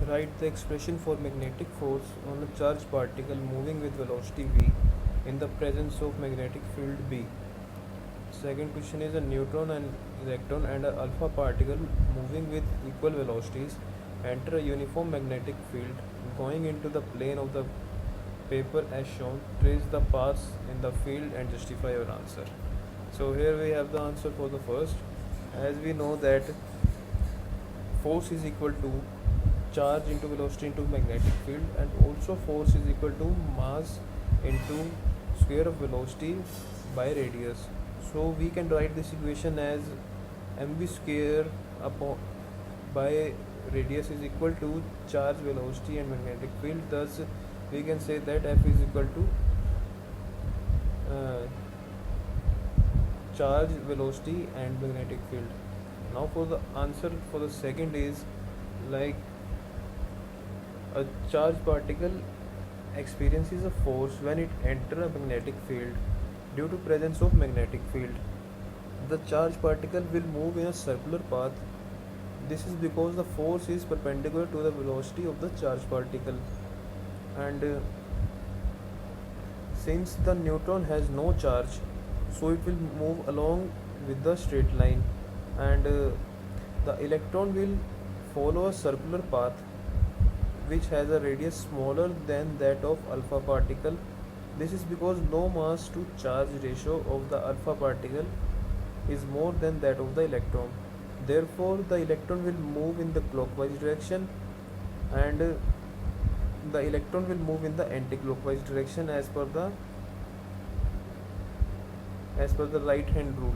Write the expression for magnetic force on a charged particle moving with velocity v in the presence of magnetic field B. Second question is a neutron and electron and an alpha particle moving with equal velocities enter a uniform magnetic field going into the plane of the paper as shown. Trace the paths in the field and justify your answer. So here we have the answer for the first. As we know that force is equal to charge into velocity into magnetic field, and also force is equal to mass into square of velocity by radius. So we can write this equation as mv square upon by radius is equal to charge, velocity and magnetic field. Thus we can say that F is equal to uh, charge, velocity and magnetic field. Now for the answer for the second is like a charged particle experiences a force when it enters a magnetic field due to presence of magnetic field. The charged particle will move in a circular path. This is because the force is perpendicular to the velocity of the charged particle, and since the neutron has no charge, so it will move along with the straight line, and the electron will follow a circular path which has a radius smaller than that of alpha particle. This is because no mass to charge ratio of the alpha particle is more than that of the electron. Therefore, the electron will move in the clockwise direction, and the electron will move in the anti-clockwise direction as per the right hand rule.